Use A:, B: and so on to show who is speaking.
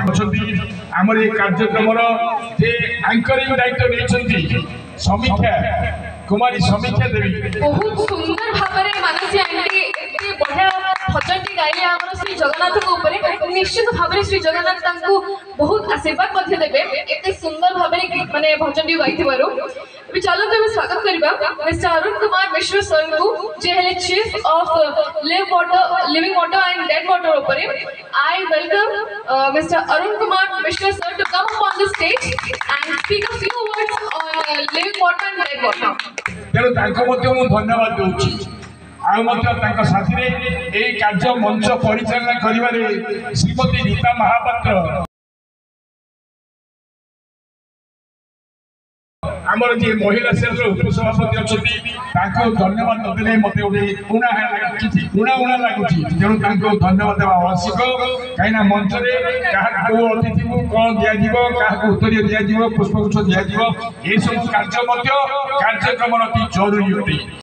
A: आमर ये कार्यक्रम जे एंकरिंग दायित्व नहीं समीक्षा कुमारी समीक्षा देवी
B: बहुत सुंदर भाव में मानसी आंटी एते बढ़िया भजन गाइले आमर श्री जगन्नाथ को निश्चित भाव में श्री जगन्नाथ बहुत आशीर्वाद देवे एते सुंदर भाव में माने भजन गाइथिबारु अभी चलो तो स्वागत करबा मिस्टर अरुण कुमार मिश्र सर को जे हेले chief of living water and dead water ऊपर I welcome mister Arun Kumar Mishra sir to come up on the stage and speak a few words on living water and dead water
A: तेणु धन्यवाद दूची साथी ए कार्य मंच परिचालना करिवारे श्रीमती रीता महापात्र आमर जी महिला सेल उपसभापति अच्छा धन्यवाद नदेले मत उणा उणा लगुच तेणु धन्यवाद देवा आवश्यक कहीं मंच में क्या अतिथि को कौन दिज्व क्या उत्तर दिज्व पुष्पगुच्छ दिज्व ये सब कार्यक्रम अति जरूरी अटे।